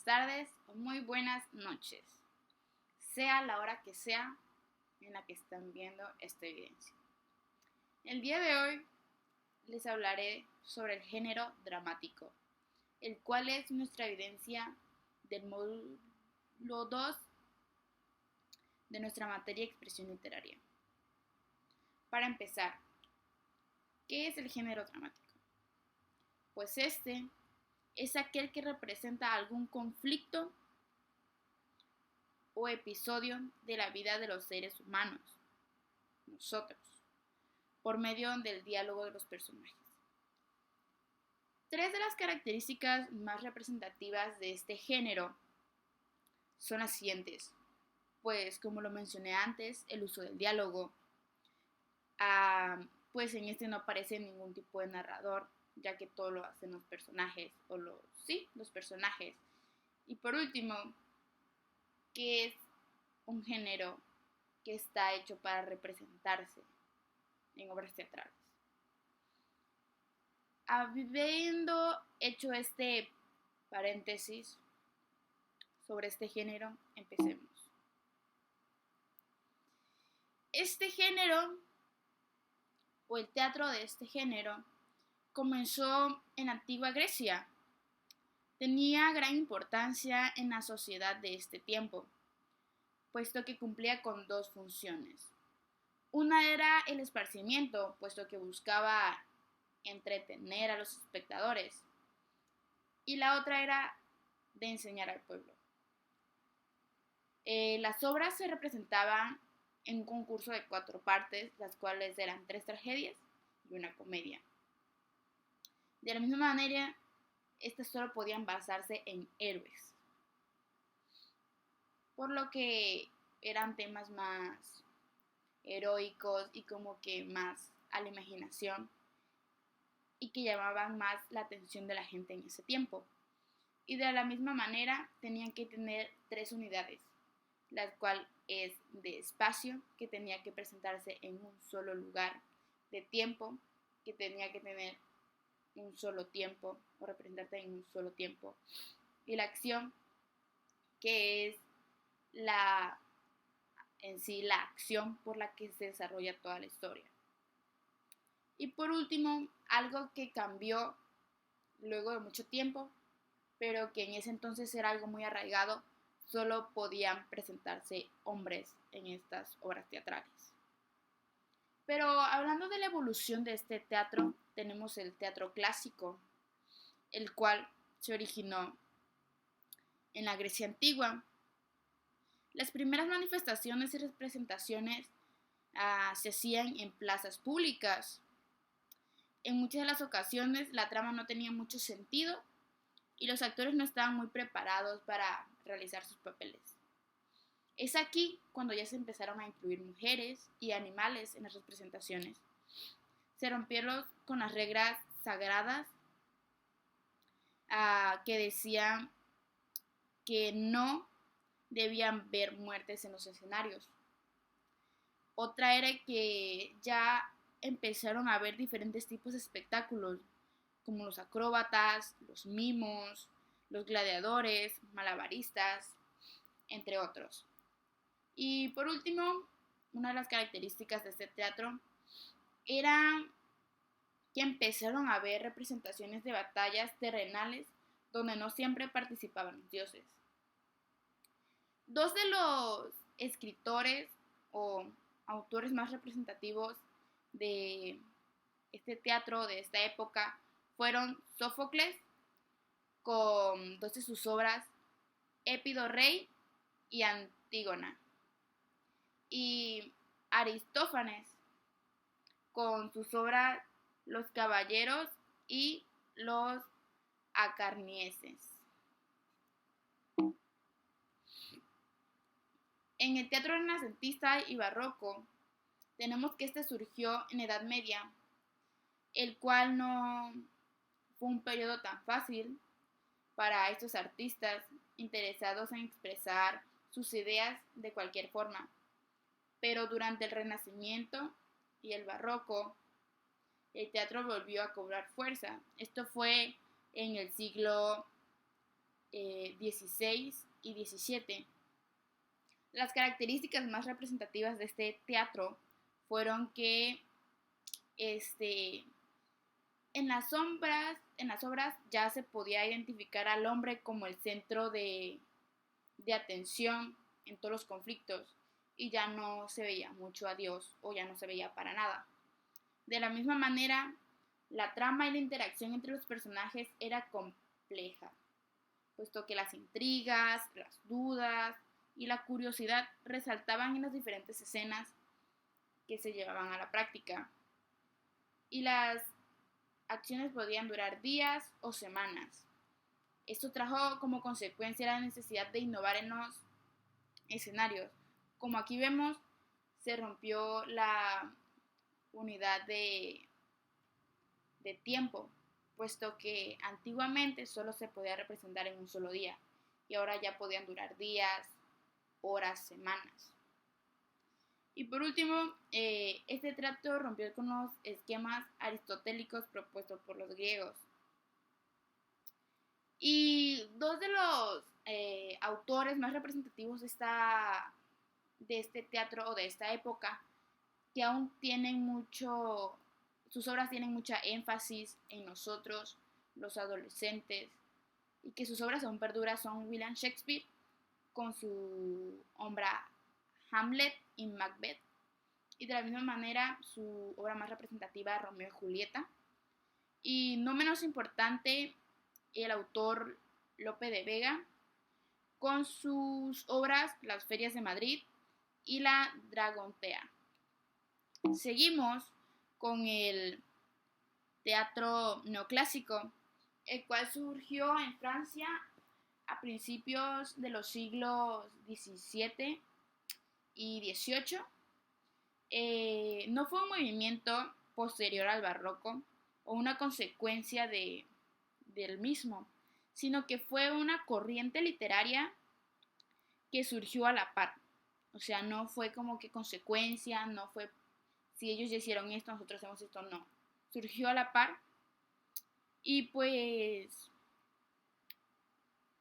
tardes o muy buenas noches, sea la hora que sea en la que están viendo esta evidencia. El día de hoy les hablaré sobre el género dramático, el cual es nuestra evidencia del módulo 2 de nuestra materia de expresión literaria. Para empezar, ¿qué es el género dramático? Pues este es aquel que representa algún conflicto o episodio de la vida de los seres humanos, nosotros, por medio del diálogo de los personajes. Tres de las características más representativas de este género son las siguientes, pues como lo mencioné antes, el uso del diálogo, pues en este no aparece ningún tipo de narrador, ya que todo lo hacen los personajes, los personajes. Y por último, que es un género que está hecho para representarse en obras teatrales. Habiendo hecho este paréntesis sobre este género, empecemos. Este género, o el teatro de este género, comenzó en la antigua Grecia. Tenía gran importancia en la sociedad de este tiempo, puesto que cumplía con dos funciones. Una era el esparcimiento, puesto que buscaba entretener a los espectadores, y la otra era de enseñar al pueblo. Las obras se representaban en un concurso de 4 partes, las cuales eran 3 tragedias y una comedia. De la misma manera, estas solo podían basarse en héroes, por lo que eran temas más heroicos y como que más a la imaginación y que llamaban más la atención de la gente en ese tiempo. Y de la misma manera tenían que tener 3 unidades, la cual es de espacio, que tenía que presentarse en un solo lugar, de tiempo, que tenía que tener un solo tiempo o representarte en un solo tiempo, y la acción, que es la acción por la que se desarrolla toda la historia. Y por último, algo que cambió luego de mucho tiempo, pero que en ese entonces era algo muy arraigado, solo podían presentarse hombres en estas obras teatrales. Pero hablando de la evolución de este teatro, tenemos el teatro clásico, el cual se originó en la Grecia antigua. Las primeras manifestaciones y representaciones se hacían en plazas públicas. En muchas de las ocasiones la trama no tenía mucho sentido y los actores no estaban muy preparados para realizar sus papeles. Es aquí cuando ya se empezaron a incluir mujeres y animales en las representaciones. Se rompieron con las reglas sagradas que decían que no debían ver muertes en los escenarios. Otra era que ya empezaron a ver diferentes tipos de espectáculos, como los acróbatas, los mimos, los gladiadores, malabaristas, entre otros. Y por último, una de las características de este teatro era que empezaron a haber representaciones de batallas terrenales donde no siempre participaban los dioses. Dos de los escritores o autores más representativos de este teatro de esta época fueron Sófocles, con 2 de sus obras, Épido Rey y Antígona, y Aristófanes, con sus obras Los Caballeros y Los Acarnieses. En el teatro renacentista y barroco, tenemos que este surgió en Edad Media, el cual no fue un periodo tan fácil para estos artistas interesados en expresar sus ideas de cualquier forma. Pero durante el Renacimiento y el Barroco, el teatro volvió a cobrar fuerza. Esto fue en el siglo XVI y XVII. Las características más representativas de este teatro fueron que en las obras ya se podía identificar al hombre como el centro de atención en todos los conflictos y ya no se veía mucho a Dios o ya no se veía para nada. De la misma manera, la trama y la interacción entre los personajes era compleja, puesto que las intrigas, las dudas y la curiosidad resaltaban en las diferentes escenas que se llevaban a la práctica. Y las acciones podían durar días o semanas. Esto trajo como consecuencia la necesidad de innovar en los escenarios. Como aquí vemos, se rompió la unidad de tiempo, puesto que antiguamente solo se podía representar en un solo día y ahora ya podían durar días, horas, semanas. Y por último, este trato rompió con los esquemas aristotélicos propuestos por los griegos. Y dos de los autores más representativos de este teatro o de esta época, que aún tienen sus obras tienen mucha énfasis en nosotros, los adolescentes, y que sus obras aún perduran, son William Shakespeare con su obra Hamlet y Macbeth, y de la misma manera su obra más representativa, Romeo y Julieta, y no menos importante, el autor Lope de Vega con sus obras Las Ferias de Madrid y La Dragontea. Seguimos con el teatro neoclásico, el cual surgió en Francia a principios de los siglos XVII y XVIII. No fue un movimiento posterior al barroco o una consecuencia del mismo, sino que fue una corriente literaria que surgió a la par. O sea, no fue como que consecuencia, no fue si ellos ya hicieron esto, nosotros hacemos esto, no. Surgió a la par y pues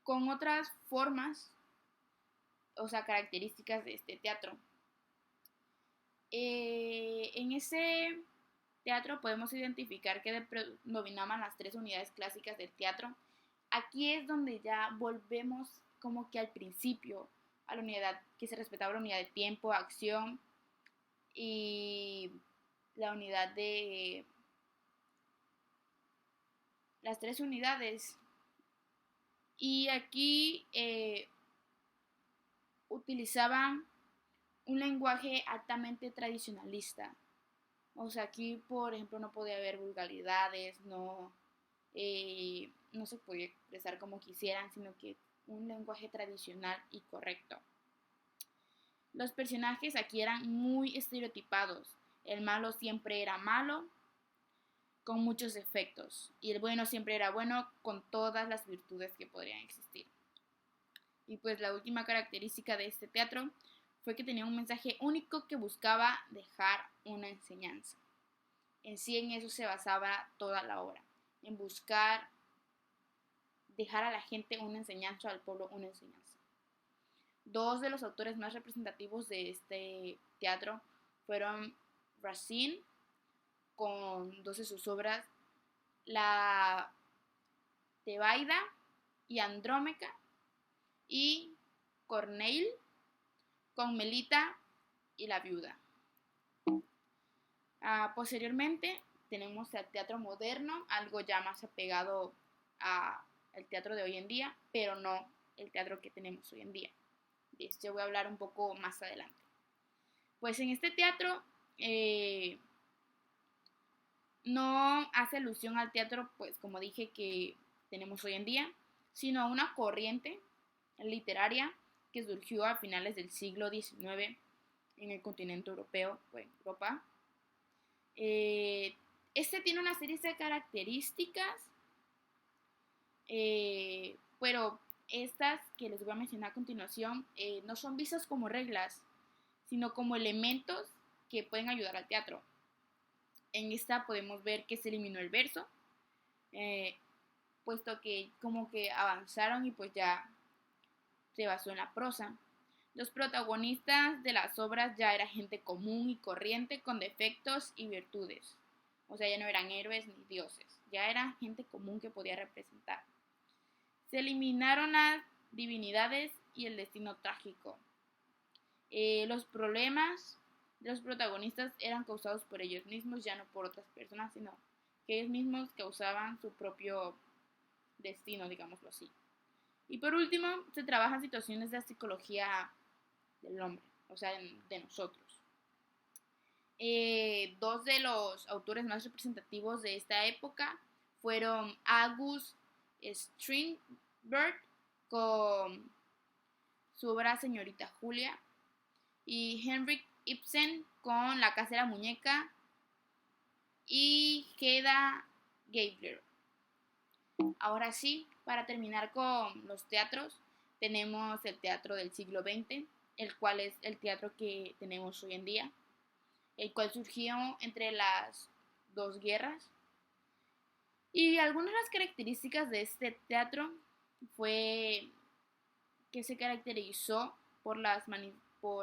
con otras formas, o sea, características de este teatro. En ese teatro podemos identificar que predominaban las tres unidades clásicas del teatro. Aquí es donde ya volvemos como que al principio, a la unidad, que se respetaba la unidad de tiempo, acción y la unidad de las tres unidades. Y aquí utilizaban un lenguaje altamente tradicionalista. O sea, aquí, por ejemplo, no podía haber vulgaridades, no se podía expresar como quisieran, sino que un lenguaje tradicional y correcto. Los personajes aquí eran muy estereotipados. El malo siempre era malo, con muchos defectos, y el bueno siempre era bueno, con todas las virtudes que podrían existir. Y pues la última característica de este teatro fue que tenía un mensaje único que buscaba dejar una enseñanza. En sí, en eso se basaba toda la obra, en buscar dejar a la gente una enseñanza, al pueblo una enseñanza. Dos de los autores más representativos de este teatro fueron Racine, con dos de sus obras, La Tebaida y Andrómaca, y Corneille con Melita y La Viuda. Posteriormente tenemos el teatro moderno, algo ya más apegado al teatro de hoy en día, pero no el teatro que tenemos hoy en día. De esto voy a hablar un poco más adelante. Pues en este teatro no hace alusión al teatro, pues como dije, que tenemos hoy en día, sino a una corriente literaria que surgió a finales del siglo XIX en el continente europeo, o en Europa. Este tiene una serie de características, pero estas que les voy a mencionar a continuación no son vistas como reglas, sino como elementos que pueden ayudar al teatro. En esta podemos ver que se eliminó el verso, puesto que como que avanzaron y pues ya se basó en la prosa. Los protagonistas de las obras ya era gente común y corriente con defectos y virtudes. O sea, ya no eran héroes ni dioses, ya era gente común que podía representar. Se eliminaron las divinidades y el destino trágico. Los problemas de los protagonistas eran causados por ellos mismos, ya no por otras personas, sino que ellos mismos causaban su propio destino, digámoslo así. Y por último, se trabajan situaciones de la psicología del hombre, o sea, de nosotros. Dos de los autores más representativos de esta época fueron August Strindberg con su obra Señorita Julia y Henrik Ibsen con La casa de la muñeca y Hedda Gabler. Ahora sí, para terminar con los teatros, tenemos el teatro del siglo XX, el cual es el teatro que tenemos hoy en día, el cual surgió entre las dos guerras. Y algunas de las características de este teatro fue que se caracterizó por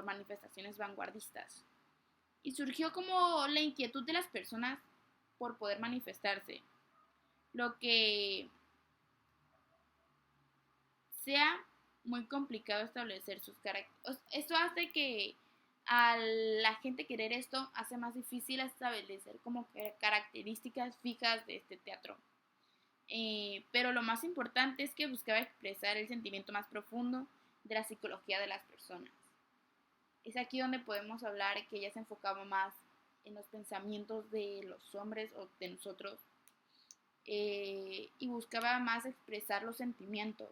manifestaciones vanguardistas. Y surgió como la inquietud de las personas por poder manifestarse, lo que sea muy complicado establecer sus características. Esto hace que a la gente querer esto hace más difícil establecer como características fijas de este teatro. Pero lo más importante es que buscaba expresar el sentimiento más profundo de la psicología de las personas. Es aquí donde podemos hablar que ella se enfocaba más en los pensamientos de los hombres o de nosotros, y buscaba más expresar los sentimientos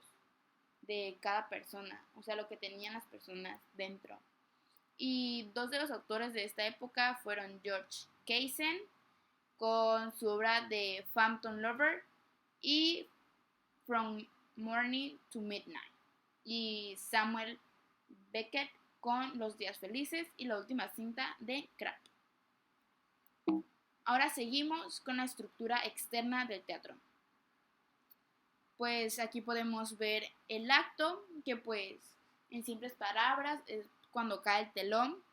de cada persona, o sea, lo que tenían las personas dentro. Y dos de los autores de esta época fueron George Clason con su obra de Phantom Lover y From Morning to Midnight, y Samuel Beckett con Los días felices y la última cinta de Krapp. Ahora seguimos con la estructura externa del teatro. Pues aquí podemos ver el acto, que pues en simples palabras es cuando cae el telón.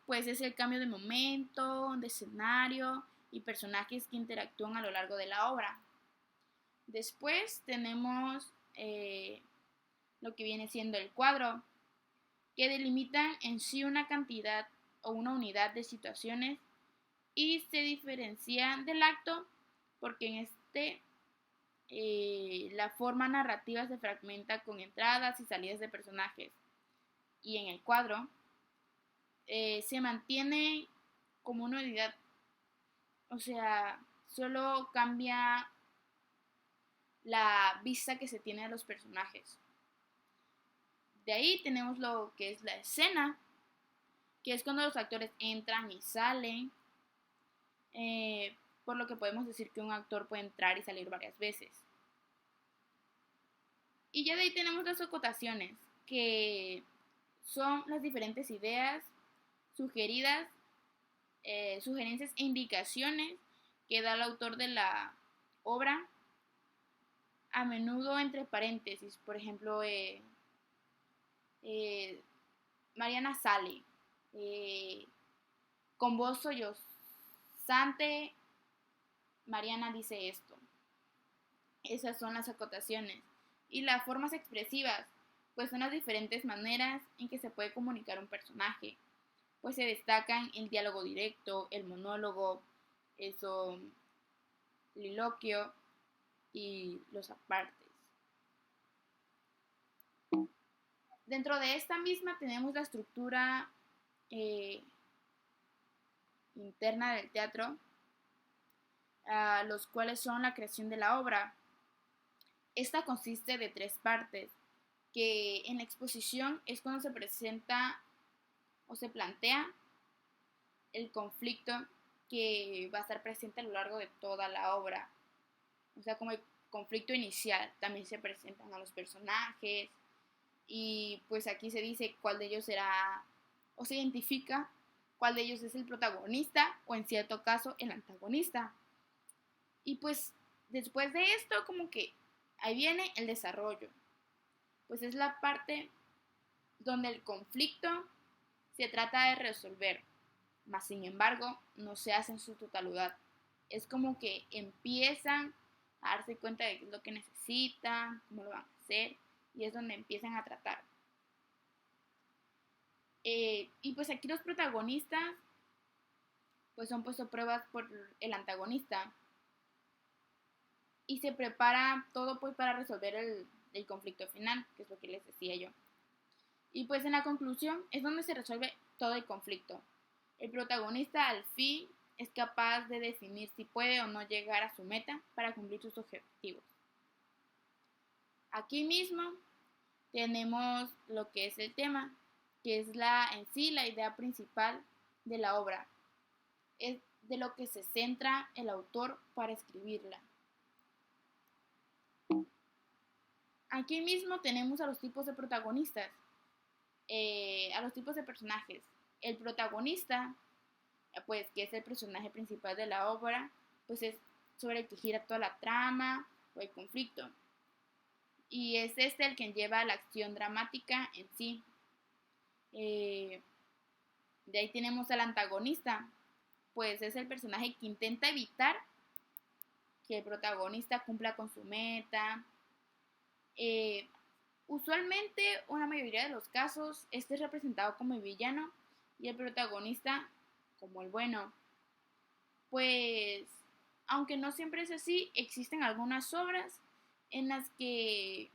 Pues es el cambio de momento, de escenario y personajes que interactúan a lo largo de la obra. Después tenemos lo que viene siendo el cuadro, que delimitan en sí una cantidad o una unidad de situaciones y se diferencia del acto porque en este la forma narrativa se fragmenta con entradas y salidas de personajes, y en el cuadro se mantiene como una unidad, o sea, solo cambia la vista que se tiene de los personajes. De ahí tenemos lo que es la escena, que es cuando los actores entran y salen, por lo que podemos decir que un actor puede entrar y salir varias veces. Y ya de ahí tenemos las acotaciones, que son las diferentes ideas sugeridas, sugerencias e indicaciones que da el autor de la obra, a menudo entre paréntesis. Por ejemplo, Mariana sale, con voz sollozante, Mariana dice esto. Esas son las acotaciones. Y las formas expresivas, pues son las diferentes maneras en que se puede comunicar un personaje. Pues se destacan el diálogo directo, el monólogo, el soliloquio y los apartes. Dentro de esta misma tenemos la estructura interna del teatro, los cuales son la creación de la obra. Esta consiste de 3 partes, que en la exposición es cuando se presenta o se plantea el conflicto que va a estar presente a lo largo de toda la obra. O sea, como el conflicto inicial, también se presentan a los personajes, y pues aquí se dice cuál de ellos será, o se identifica cuál de ellos es el protagonista o en cierto caso el antagonista. Y pues después de esto, como que ahí viene el desarrollo. Pues es la parte donde el conflicto se trata de resolver, mas sin embargo no se hace en su totalidad. Es como que empiezan a darse cuenta de qué es lo que necesitan, cómo lo van a hacer, y es donde empiezan a tratar. Y pues aquí los protagonistas pues son puestos a pruebas por el antagonista y se prepara todo pues para resolver el conflicto final, que es lo que les decía yo. Y pues en la conclusión es donde se resuelve todo el conflicto. El protagonista al fin es capaz de definir si puede o no llegar a su meta para cumplir sus objetivos. Aquí mismo tenemos lo que es el tema, que es en sí la idea principal de la obra. Es de lo que se centra el autor para escribirla. Aquí mismo tenemos a los tipos de protagonistas, a los tipos de personajes. El protagonista, pues que es el personaje principal de la obra, pues es sobre el que gira toda la trama o el conflicto. Y es este el que lleva la acción dramática en sí. De ahí tenemos al antagonista, pues es el personaje que intenta evitar que el protagonista cumpla con su meta. Usualmente, una mayoría de los casos, este es representado como el villano y el protagonista como el bueno. Pues, aunque no siempre es así, existen algunas obras en las que,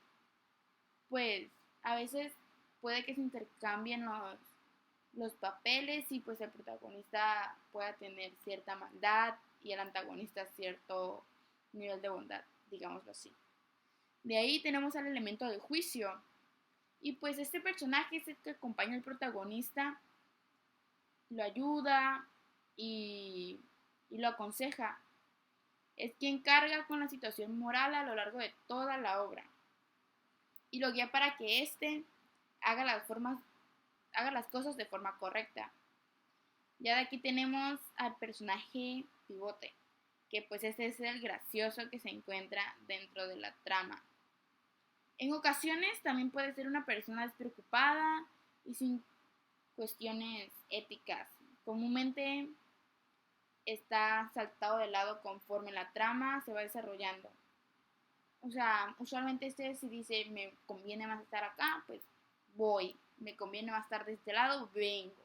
pues, a veces puede que se intercambien los papeles y pues el protagonista pueda tener cierta maldad y el antagonista cierto nivel de bondad, digámoslo así. De ahí tenemos al elemento del juicio. Y pues este personaje es el que acompaña al protagonista, lo ayuda y lo aconseja. Es quien carga con la situación moral a lo largo de toda la obra. Y lo guía para que éste haga las cosas de forma correcta. Ya de aquí tenemos al personaje pivote, que pues este es el gracioso que se encuentra dentro de la trama. En ocasiones también puede ser una persona despreocupada y sin cuestiones éticas. Comúnmente está saltado de lado conforme la trama se va desarrollando. O sea, usualmente si dice me conviene más estar acá, pues voy. Me conviene más estar de este lado, vengo.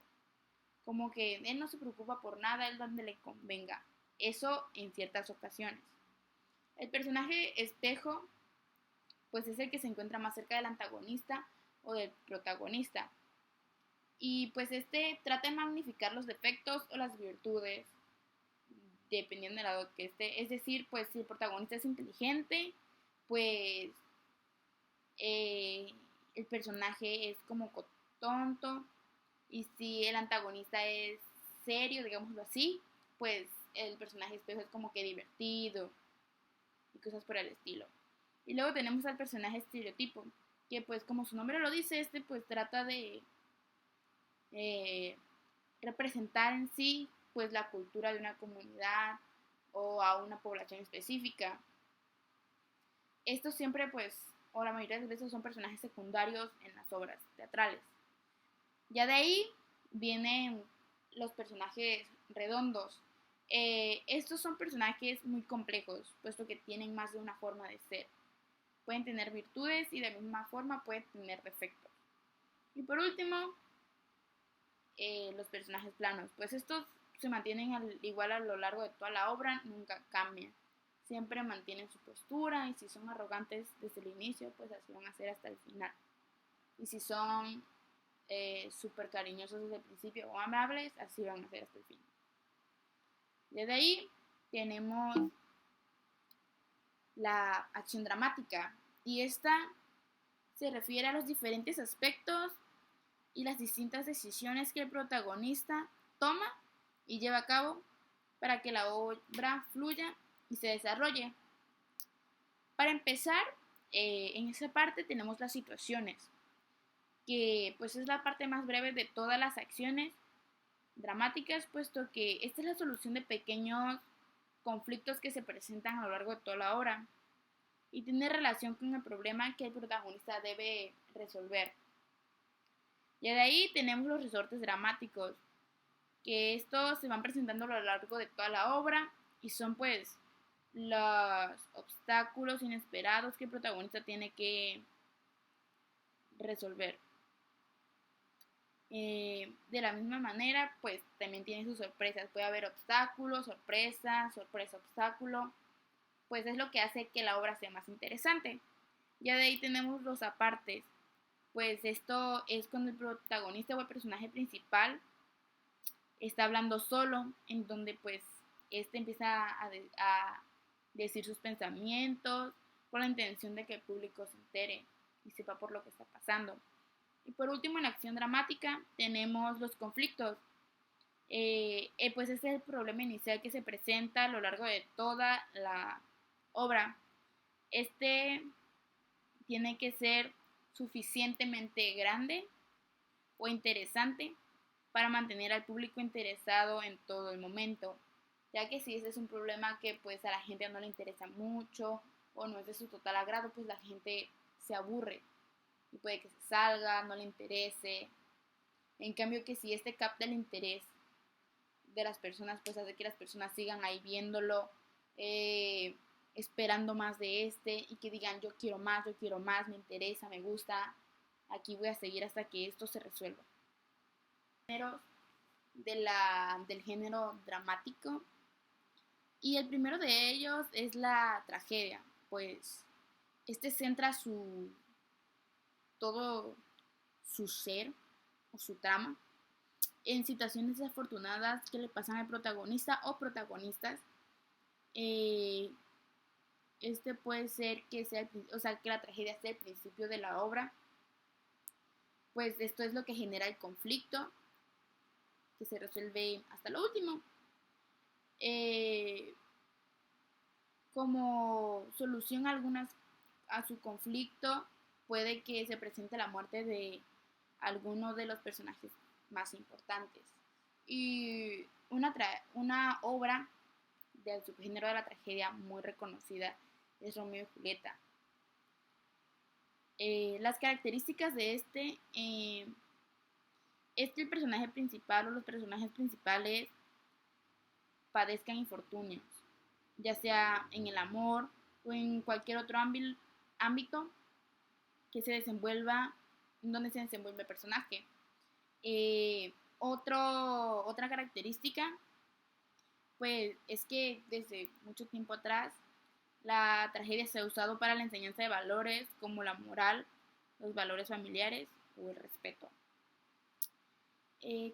Como que él no se preocupa por nada, él donde le convenga. Eso en ciertas ocasiones. El personaje espejo pues es el que se encuentra más cerca del antagonista o del protagonista. Y pues este trata de magnificar los defectos o las virtudes, dependiendo del lado que esté. Es decir, pues si el protagonista es inteligente, pues el personaje es como tonto. Y si el antagonista es serio, digámoslo así, pues el personaje espejo es como que divertido y cosas por el estilo. Y luego tenemos al personaje estereotipo, que pues como su nombre lo dice, este pues trata de representar en sí pues la cultura de una comunidad o a una población específica. Estos siempre pues, o la mayoría de las veces son personajes secundarios en las obras teatrales. Ya de ahí vienen los personajes redondos. Estos son personajes muy complejos, puesto que tienen más de una forma de ser. Pueden tener virtudes y de la misma forma pueden tener defectos. Y por último, los personajes planos. Pues estos se mantienen igual a lo largo de toda la obra, nunca cambian. Siempre mantienen su postura y si son arrogantes desde el inicio, pues así van a ser hasta el final. Y si son súper cariñosos desde el principio o amables, así van a ser hasta el final. Desde ahí tenemos la acción dramática y esta se refiere a los diferentes aspectos y las distintas decisiones que el protagonista toma y lleva a cabo para que la obra fluya y se desarrolle. Para empezar, en esa parte tenemos las situaciones, que pues es la parte más breve de todas las acciones dramáticas, puesto que esta es la solución de pequeños conflictos que se presentan a lo largo de toda la obra y tiene relación con el problema que el protagonista debe resolver. Y de ahí tenemos los resortes dramáticos, que estos se van presentando a lo largo de toda la obra y son pues los obstáculos inesperados que el protagonista tiene que resolver. De la misma manera, pues también tiene sus sorpresas. Puede haber obstáculos, sorpresa, sorpresa, obstáculo. Pues es lo que hace que la obra sea más interesante. Ya de ahí tenemos los apartes. Pues esto es cuando el protagonista o el personaje principal está hablando solo, en donde pues este empieza a decir sus pensamientos con la intención de que el público se entere y sepa por lo que está pasando. Y por último, en la acción dramática tenemos los conflictos. Pues este es el problema inicial que se presenta a lo largo de toda la obra. Este tiene que ser suficientemente grande o interesante para mantener al público interesado en todo el momento, ya que si ese es un problema que pues a la gente no le interesa mucho o no es de su total agrado, pues la gente se aburre y puede que se salga, no le interese. En cambio que si este capta el interés de las personas, pues hace que las personas sigan ahí viéndolo, esperando más de este y que digan yo quiero más, me interesa, me gusta, aquí voy a seguir hasta que esto se resuelva. Del género dramático y el primero de ellos es la tragedia, pues este centra todo su ser o su trama en situaciones desafortunadas que le pasan al protagonista o protagonistas. Este puede ser que sea, que la tragedia sea el principio de la obra, pues esto es lo que genera el conflicto que se resuelve hasta lo último. Como solución a su conflicto puede que se presente la muerte de alguno de los personajes más importantes. Y una obra del subgénero de la tragedia muy reconocida es Romeo y Julieta. Las características de es que el personaje principal o los personajes principales padezcan infortunios, ya sea en el amor o en cualquier otro ámbito que se desenvuelva, donde se desenvuelve el personaje. Otra característica, pues, es que desde mucho tiempo atrás la tragedia se ha usado para la enseñanza de valores como la moral, los valores familiares o el respeto.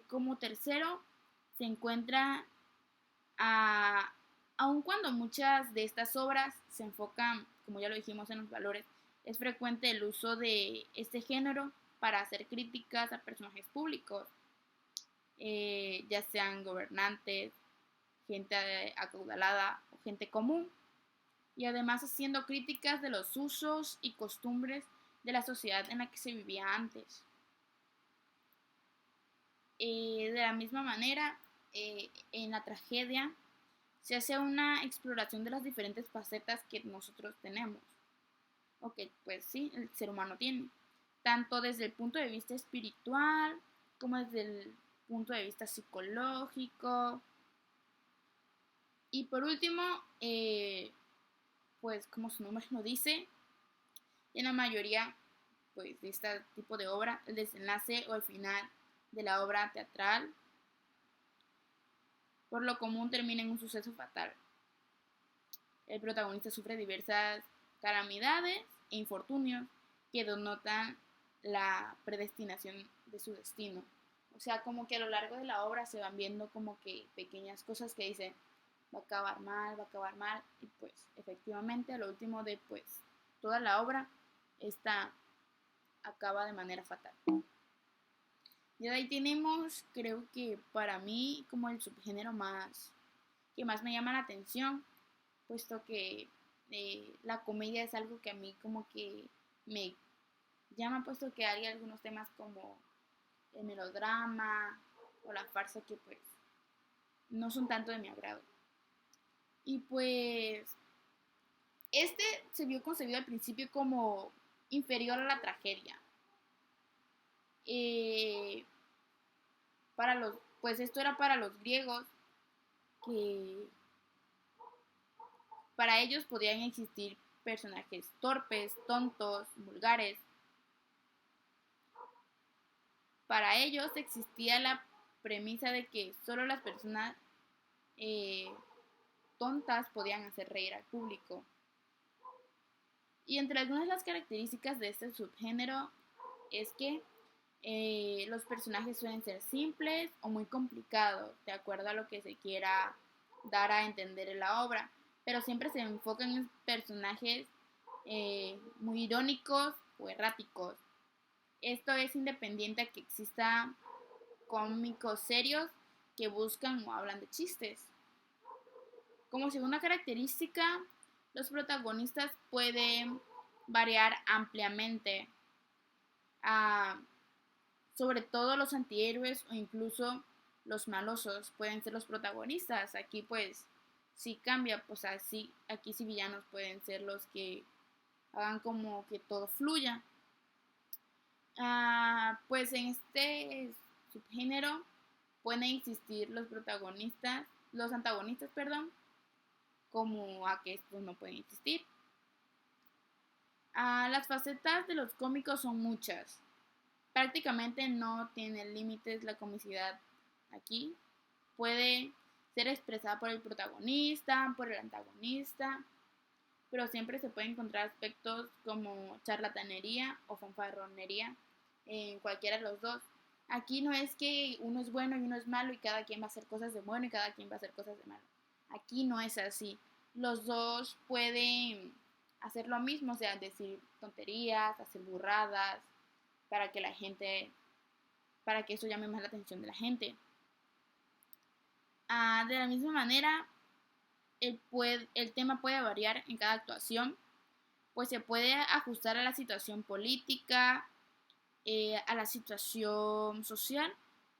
Como tercero, se encuentra aun cuando muchas de estas obras se enfocan, como ya lo dijimos, en los valores, es frecuente el uso de este género para hacer críticas a personajes públicos, ya sean gobernantes, gente acaudalada o gente común, y además haciendo críticas de los usos y costumbres de la sociedad en la que se vivía antes. De la misma manera, en la tragedia se hace una exploración de las diferentes facetas que nosotros tenemos, o que pues sí, el ser humano tiene, tanto desde el punto de vista espiritual como desde el punto de vista psicológico. Y por último, pues como su nombre lo dice, en la mayoría pues, de este tipo de obra, el desenlace o el final de la obra teatral por lo común termina en un suceso fatal. El protagonista sufre diversas calamidades e infortunios que denotan la predestinación de su destino. O sea, como que a lo largo de la obra se van viendo como que pequeñas cosas que dicen va a acabar mal, y pues efectivamente a lo último de pues toda la obra esta acaba de manera fatal. Y de ahí tenemos, creo que para mí, como el subgénero que más me llama la atención, puesto que la comedia es algo que a mí como que me llama, puesto que hay algunos temas como el melodrama o la farsa que pues no son tanto de mi agrado. Y pues este se vio concebido al principio como inferior a la tragedia. Eh, pues esto era para los griegos, que para ellos podían existir personajes torpes, tontos, vulgares. Para ellos existía la premisa de que solo las personas eh, tontas podían hacer reír al público. Y entre algunas de las características de este subgénero es que los personajes suelen ser simples o muy complicados, de acuerdo a lo que se quiera dar a entender en la obra, pero siempre se enfocan en personajes muy irónicos o erráticos. Esto es independiente a que exista cómicos serios que buscan o hablan de chistes. Como segunda característica, los protagonistas pueden variar ampliamente, a, sobre todo los antihéroes o incluso los malosos pueden ser los protagonistas. Aquí pues sí cambia, pues así aquí sí villanos pueden ser los que hagan como que todo fluya. Pues en este subgénero pueden existir los antagonistas, perdón, como a que estos no pueden existir. Las facetas de los cómicos son muchas. Prácticamente no tiene límites la comicidad aquí. Puede ser expresada por el protagonista, por el antagonista, pero siempre se puede encontrar aspectos como charlatanería o fanfarronería en cualquiera de los dos. Aquí no es que uno es bueno y uno es malo y cada quien va a hacer cosas de bueno y cada quien va a hacer cosas de malo. Aquí no es así. Los dos pueden hacer lo mismo, o sea, decir tonterías, hacer burradas, para que la gente, para que eso llame más la atención de la gente. De la misma manera, el tema puede variar en cada actuación, pues se puede ajustar a la situación política, a la situación social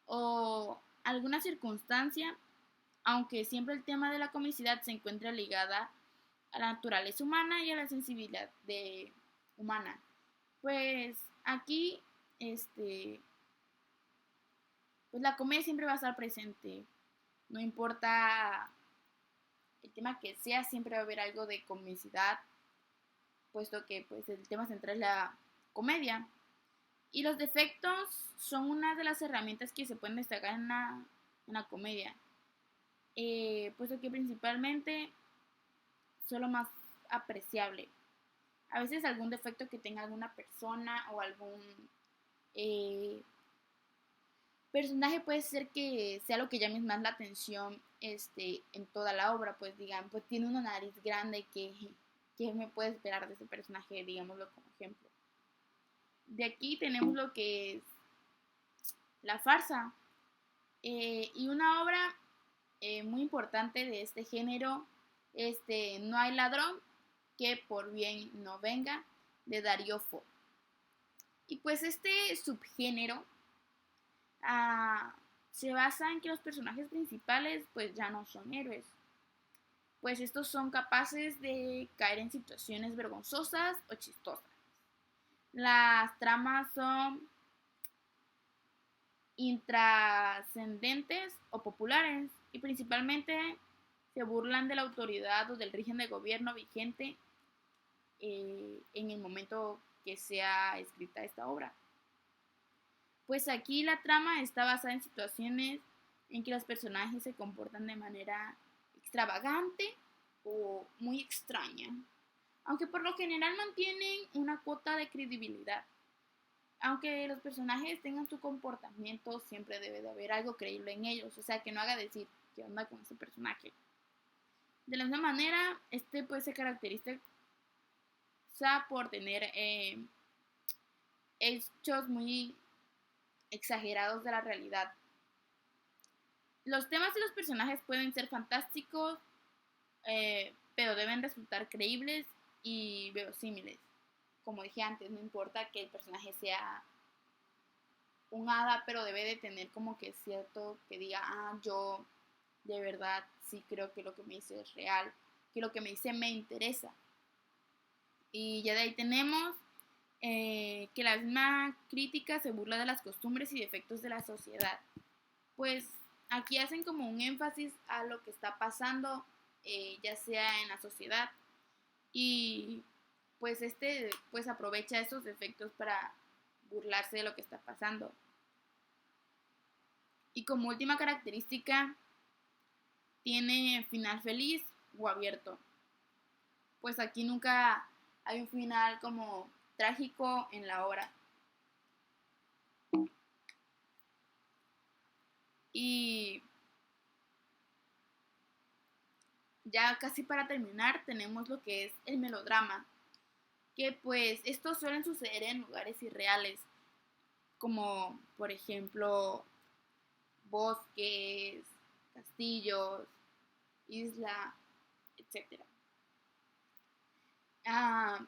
o alguna circunstancia, aunque siempre el tema de la comicidad se encuentra ligada a la naturaleza humana y a la sensibilidad humana. Pues aquí, pues la comedia siempre va a estar presente, no importa el tema que sea, siempre va a haber algo de comicidad, puesto que pues el tema central es la comedia. Y los defectos son una de las herramientas que se pueden destacar en la comedia, puesto que principalmente son lo más apreciable. A veces algún defecto que tenga alguna persona o algún eh, personaje puede ser que sea lo que llame más la atención en toda la obra, pues digan, pues tiene una nariz grande que me puede esperar de ese personaje, digámoslo como ejemplo. De aquí tenemos lo que es la farsa, y una obra muy importante de este género, No hay ladrón que por bien no venga, de Darío Fo. Y pues este subgénero se basa en que los personajes principales pues ya no son héroes, pues estos son capaces de caer en situaciones vergonzosas o chistosas. Las tramas son intrascendentes o populares y principalmente se burlan de la autoridad o del régimen de gobierno vigente en el momento que sea escrita esta obra. Pues aquí la trama está basada en situaciones en que los personajes se comportan de manera extravagante o muy extraña, aunque por lo general mantienen una cuota de credibilidad. Aunque los personajes tengan su comportamiento, siempre debe de haber algo creíble en ellos, o sea, que no haga decir qué onda con este personaje. De la misma manera, pues se caracteriza por tener hechos muy exagerados de la realidad. Los temas y los personajes pueden ser fantásticos, pero deben resultar creíbles y verosímiles. Como dije antes, no importa que el personaje sea un hada, pero debe de tener como que cierto que diga, yo de verdad sí creo que lo que me dice es real, que lo que me dice me interesa. Y ya de ahí tenemos que la misma crítica se burla de las costumbres y defectos de la sociedad. Pues aquí hacen como un énfasis a lo que está pasando, ya sea en la sociedad, y pues pues aprovecha esos defectos para burlarse de lo que está pasando. Y como última característica, tiene final feliz o abierto. Pues aquí nunca hay un final como trágico en la obra. Y ya casi para terminar tenemos lo que es el melodrama, que pues estos suelen suceder en lugares irreales, como por ejemplo bosques, castillos, isla, etc. Ah,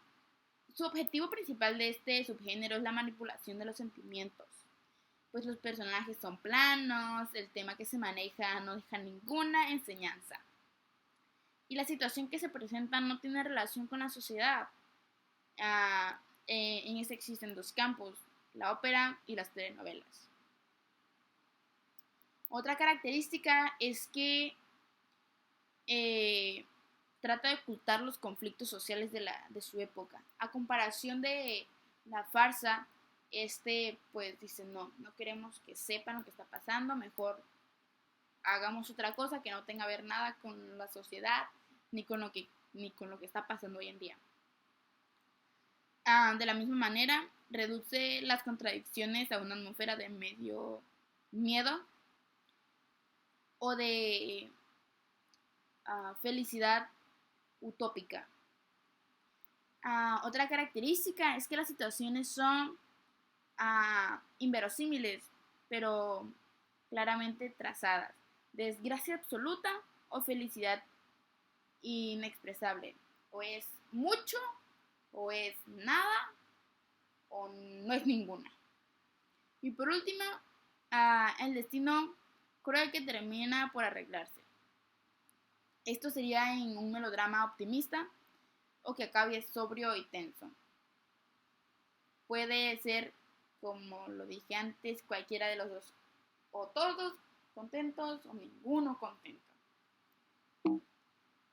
su objetivo principal de este subgénero es la manipulación de los sentimientos. Pues los personajes son planos, el tema que se maneja no deja ninguna enseñanza. Y la situación que se presenta no tiene relación con la sociedad. En este existen dos campos, la ópera y las telenovelas. Otra característica es que trata de ocultar los conflictos sociales de su época. A comparación de la farsa, pues dice, no queremos que sepan lo que está pasando, mejor hagamos otra cosa que no tenga que ver nada con la sociedad ni con lo que está pasando hoy en día. De la misma manera, reduce las contradicciones a una atmósfera de medio miedo o de felicidad utópica. Otra característica es que las situaciones son inverosímiles, pero claramente trazadas. Desgracia absoluta o felicidad inexpresable. O es mucho, o es nada, o no es ninguna. Y por último, el destino cruel que termina por arreglarse. Esto sería en un melodrama optimista o que acabe sobrio y tenso. Puede ser, como lo dije antes, cualquiera de los dos. O todos contentos o ninguno contento.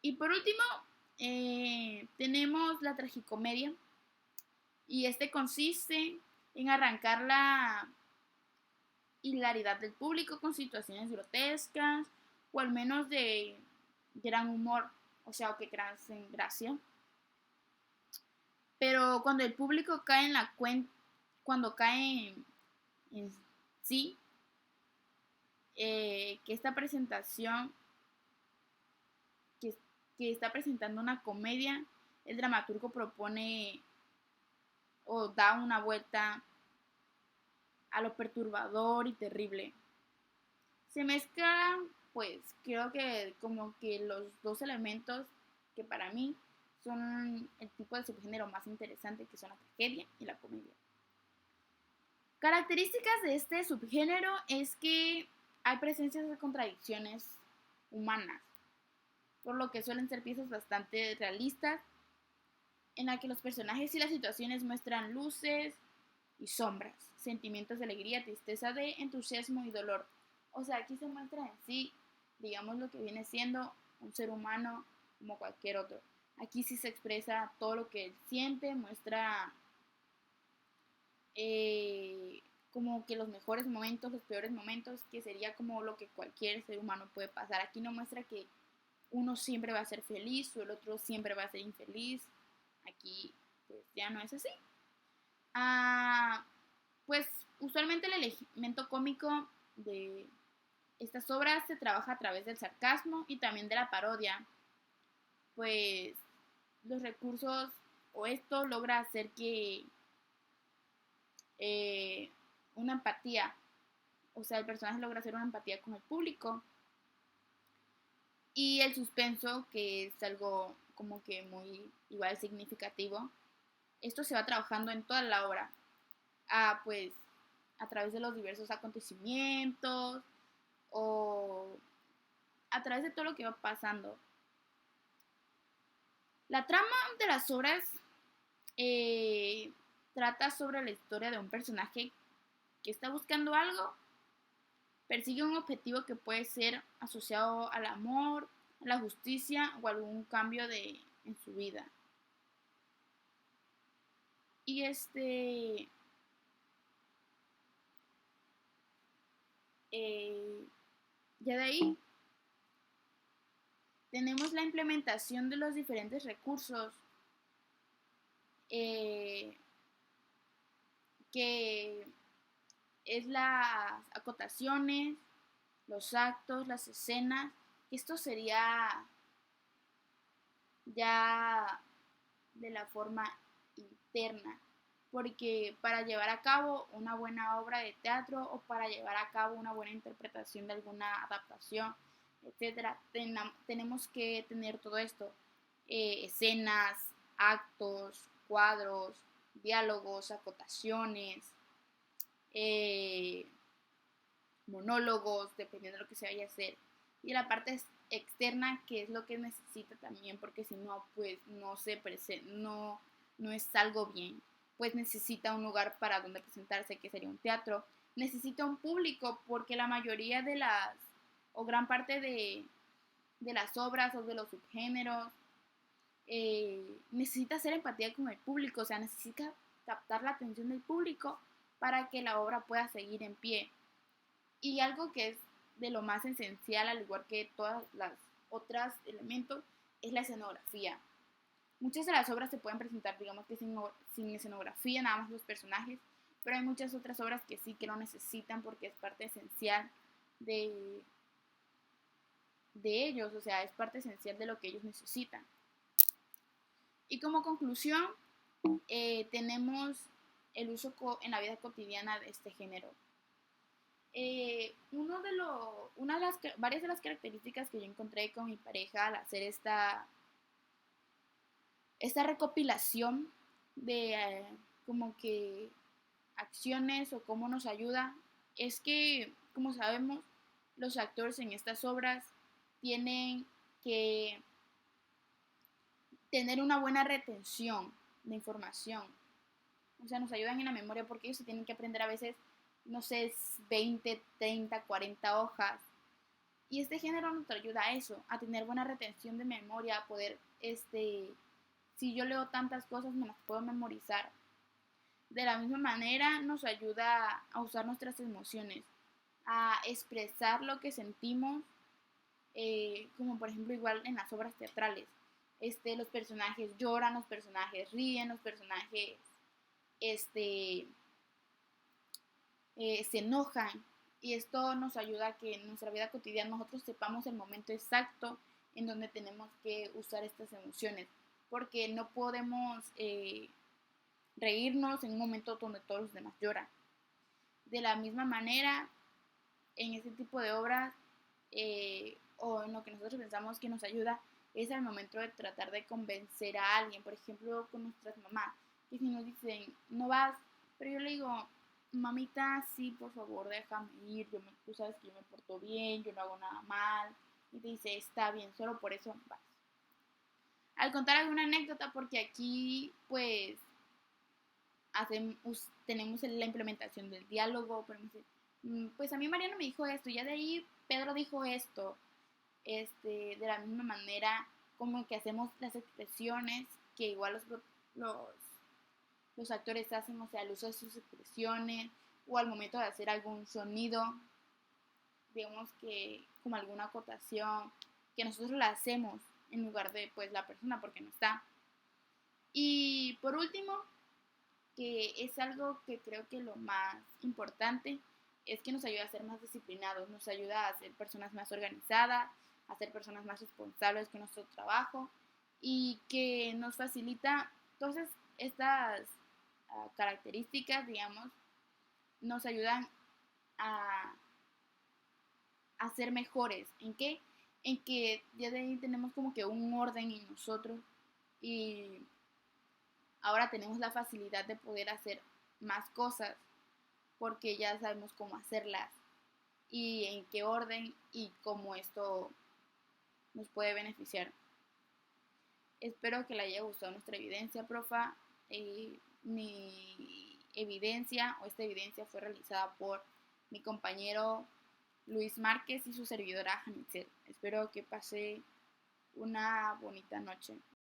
Y por último, tenemos la tragicomedia. Y consiste en arrancar la hilaridad del público con situaciones grotescas o al menos de gran humor, o sea, o que hacen gracia. Pero cuando el público cae en la cuenta, cuando cae en sí, que esta presentación, que está presentando una comedia, el dramaturgo propone o da una vuelta a lo perturbador y terrible. Se mezclan, pues, creo que como que los dos elementos que para mí son el tipo de subgénero más interesante, que son la tragedia y la comedia. Características de este subgénero es que hay presencias de contradicciones humanas, por lo que suelen ser piezas bastante realistas, en la que los personajes y las situaciones muestran luces y sombras, sentimientos de alegría, tristeza, de entusiasmo y dolor. O sea, aquí se muestra en sí, digamos, lo que viene siendo un ser humano como cualquier otro. Aquí sí se expresa todo lo que él siente, muestra como que los mejores momentos, los peores momentos, que sería como lo que cualquier ser humano puede pasar. Aquí no muestra que uno siempre va a ser feliz o el otro siempre va a ser infeliz. Aquí pues ya no es así. Pues usualmente el elemento cómico de estas obras se trabaja a través del sarcasmo y también de la parodia. Pues los recursos o esto logra hacer que una empatía, o sea, el personaje logra hacer una empatía con el público. Y el suspenso, que es algo como que muy igual significativo, esto se va trabajando en toda la obra, pues a través de los diversos acontecimientos o a través de todo lo que va pasando. La trama de las obras trata sobre la historia de un personaje que está buscando algo, persigue un objetivo que puede ser asociado al amor, a la justicia o algún cambio en su vida. Y ya de ahí tenemos la implementación de los diferentes recursos que es las acotaciones, los actos, las escenas. Esto sería ya de la forma interna, porque para llevar a cabo una buena obra de teatro o para llevar a cabo una buena interpretación de alguna adaptación, etcétera, tenemos que tener todo esto, escenas, actos, cuadros, diálogos, acotaciones, monólogos, dependiendo de lo que se vaya a hacer. Y la parte externa, que es lo que necesita también, porque si no, pues no se no es algo bien. Pues necesita un lugar para donde presentarse, que sería un teatro. Necesita un público, porque la mayoría de o gran parte de las obras o de los subgéneros, necesita hacer empatía con el público, o sea, necesita captar la atención del público para que la obra pueda seguir en pie. Y algo que es de lo más esencial, al igual que todas las otros elementos, es la escenografía. Muchas de las obras se pueden presentar, digamos que sin escenografía, nada más los personajes, pero hay muchas otras obras que sí que lo necesitan porque es parte esencial de ellos, o sea, es parte esencial de lo que ellos necesitan. Y como conclusión, tenemos el uso en la vida cotidiana de este género. Una de varias de las características que yo encontré con mi pareja al hacer esta recopilación de como que acciones o cómo nos ayuda es que, como sabemos, los actores en estas obras tienen que tener una buena retención de información. O sea, nos ayudan en la memoria porque ellos se tienen que aprender a veces, no sé, 20, 30, 40 hojas. Y este género nos ayuda a eso, a tener buena retención de memoria, a poder, si yo leo tantas cosas, me las puedo memorizar. De la misma manera, nos ayuda a usar nuestras emociones, a expresar lo que sentimos, como por ejemplo igual en las obras teatrales. Los personajes lloran, los personajes ríen, los personajes se enojan, y esto nos ayuda a que en nuestra vida cotidiana nosotros sepamos el momento exacto en donde tenemos que usar estas emociones, porque no podemos reírnos en un momento donde todos los demás lloran. De la misma manera, en este tipo de obras, o en lo que nosotros pensamos que nos ayuda, es al momento de tratar de convencer a alguien, por ejemplo, con nuestras mamás, que si nos dicen, no vas, pero yo le digo, mamita, sí, por favor, déjame ir, tú sabes que yo me porto bien, yo no hago nada mal, y te dice, está bien, solo por eso vas. Al contar alguna anécdota, porque aquí, pues, tenemos la implementación del diálogo, pero me dice, pues a mí Mariano me dijo esto, ya de ahí Pedro dijo esto, de la misma manera como que hacemos las expresiones que igual los actores hacen, o sea, el uso de sus expresiones o al momento de hacer algún sonido, digamos que como alguna acotación, que nosotros la hacemos en lugar de pues la persona porque no está. Y por último, que es algo que creo que lo más importante es que nos ayuda a ser más disciplinados, nos ayuda a ser personas más organizadas, a ser personas más responsables con nuestro trabajo, y que nos facilita todas estas características, digamos, nos ayudan a ser mejores. ¿En qué? En que ya de ahí tenemos como que un orden en nosotros, y ahora tenemos la facilidad de poder hacer más cosas porque ya sabemos cómo hacerlas y en qué orden y cómo esto nos puede beneficiar. Espero que le haya gustado nuestra evidencia, profa. Mi evidencia o esta evidencia fue realizada por mi compañero Luis Márquez y su servidora Janitzel. Espero que pase una bonita noche.